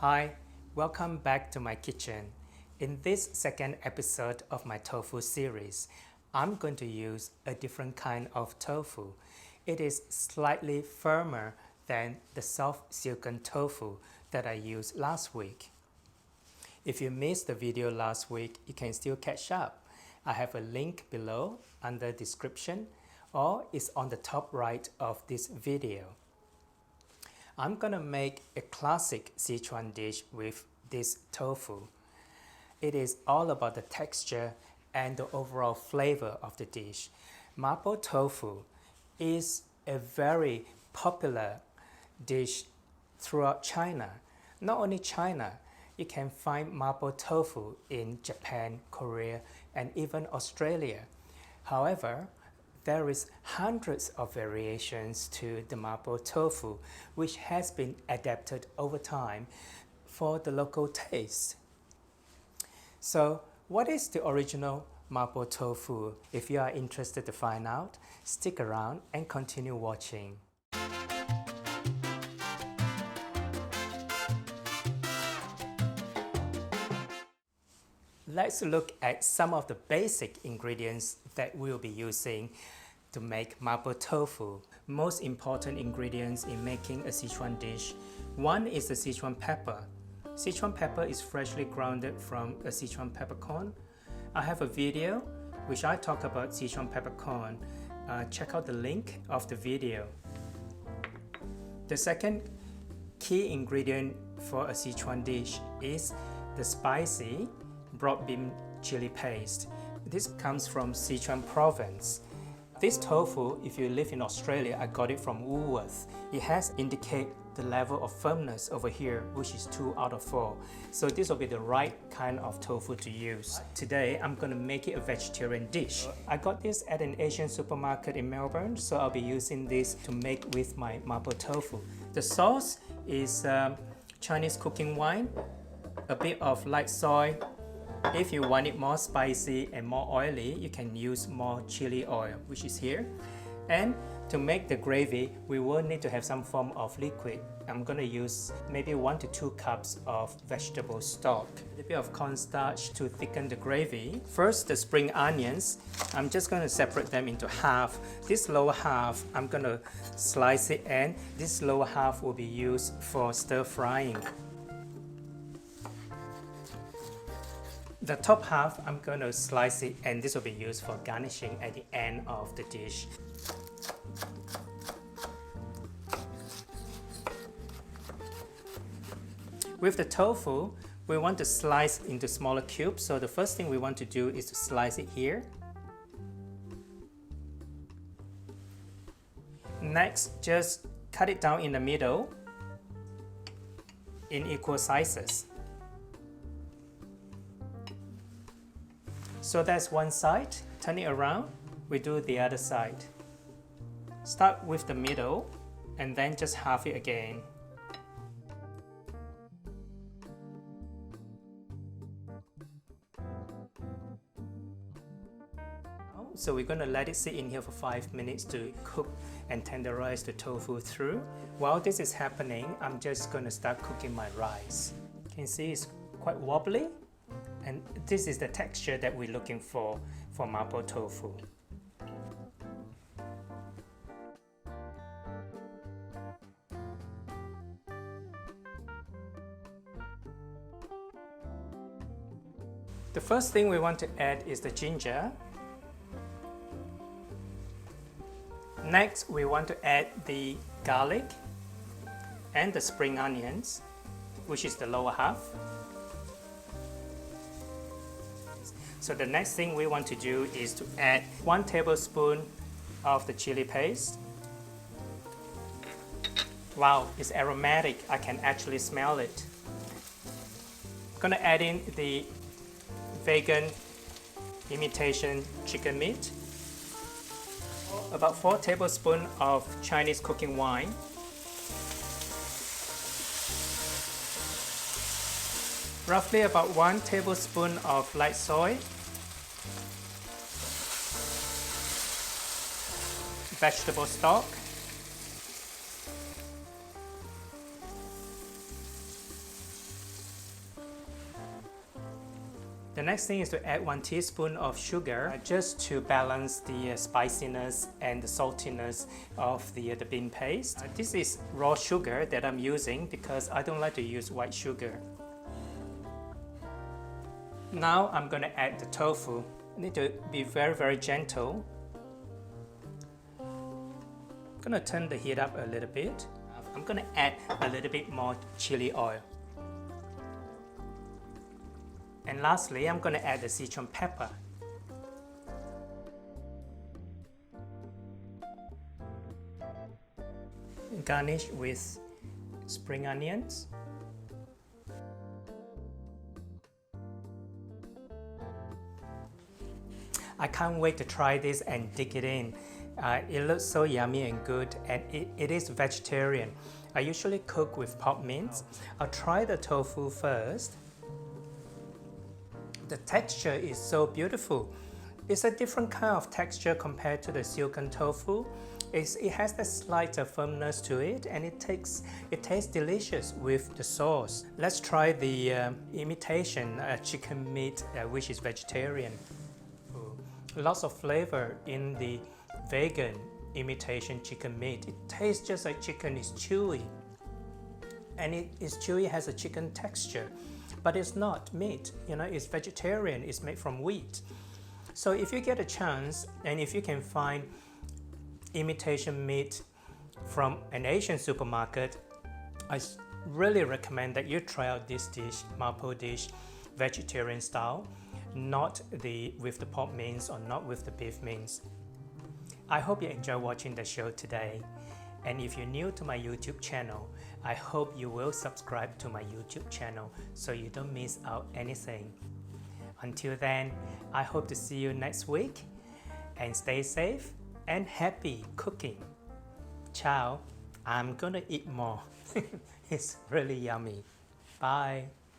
Hi, welcome back to my kitchen. In this second episode of my tofu series, I'm going to use a different kind of tofu. It is slightly firmer than the soft silken tofu that I used last week. If you missed the video last week, you can still catch up. I have a link below under description or it's on the top right of this video. I'm gonna make a classic Sichuan dish with this tofu. It is all about the texture and the overall flavor of the dish. Mapo Tofu is a very popular dish throughout China. Not only China, you can find Mapo Tofu in Japan, Korea, and even Australia. However, there is hundreds of variations to the Mapo Tofu, which has been adapted over time for the local taste. So, what is the original Mapo Tofu? If you are interested to find out, stick around and continue watching. Let's look at some of the basic ingredients that we'll be using to make Mapo Tofu. Most important ingredients in making a Sichuan dish. One is the Sichuan pepper. Sichuan pepper is freshly grounded from a Sichuan peppercorn. I have a video which I talk about Sichuan peppercorn. Check out the link of the video. The second key ingredient for a Sichuan dish is the spicy broad bean chili paste. This comes from Sichuan province. This tofu, if you live in Australia, I got it from Woolworths. It has indicate the level of firmness over here, which is 2 out of 4. So this will be the right kind of tofu to use. Today, I'm gonna make it a vegetarian dish. I got this at an Asian supermarket in Melbourne, so I'll be using this to make with my Mapo Tofu. The sauce is Chinese cooking wine, a bit of light soy. If you want it more spicy and more oily, you can use more chili oil, which is here. And to make the gravy, we will need to have some form of liquid. I'm gonna use maybe 1 to 2 cups of vegetable stock. A little bit of cornstarch to thicken the gravy. First, the spring onions. I'm just gonna separate them into half. This lower half, I'm gonna slice it, and this lower half will be used for stir frying. The top half, I'm going to slice it, and this will be used for garnishing at the end of the dish. With the tofu, we want to slice into smaller cubes, so the first thing we want to do is to slice it here. Next, just cut it down in the middle in equal sizes. So that's one side. Turn it around, we do the other side. Start with the middle and then just half it again. So we're going to let it sit in here for 5 minutes to cook and tenderize the tofu through. While this is happening, I'm just going to start cooking my rice. You can see it's quite wobbly. And this is the texture that we're looking for Mapo Tofu. The first thing we want to add is the ginger. Next, we want to add the garlic and the spring onions, which is the lower half. So the next thing we want to do is to add 1 tablespoon of the chili paste. Wow, it's aromatic. I can actually smell it. I'm gonna add in the vegan imitation chicken meat. About 4 tablespoons of Chinese cooking wine. Roughly about 1 tablespoon of light soy. Vegetable stock. The next thing is to add 1 teaspoon of sugar just to balance the spiciness and the saltiness of the bean paste. This is raw sugar that I'm using because I don't like to use white sugar. Now I'm going to add the tofu. I need to be very gentle. I'm going to turn the heat up a little bit. I'm going to add a little bit more chili oil. And lastly, I'm going to add the Sichuan pepper. Garnish with spring onions. I can't wait to try this and dig it in. It looks so yummy and good, and it is vegetarian. I usually cook with pork mince. I'll try the tofu first. The texture is so beautiful. It's a different kind of texture compared to the silken tofu. It has a slight firmness to it, and it tastes delicious with the sauce. Let's try the imitation chicken meat, which is vegetarian. Lots of flavor in the vegan imitation chicken meat. It tastes just like chicken. It's chewy, and it's chewy, has a chicken texture. But it's not meat, it's vegetarian, it's made from wheat. So if you get a chance, and if you can find imitation meat from an Asian supermarket, I really recommend that you try out this dish, Mapo dish, vegetarian style, not with the pork mince or not with the beef mince. I hope you enjoy watching the show today. And if you're new to my YouTube channel, I hope you will subscribe to my YouTube channel so you don't miss out anything. Until then, I hope to see you next week, and stay safe and happy cooking. Ciao. I'm gonna eat more. It's really yummy. Bye.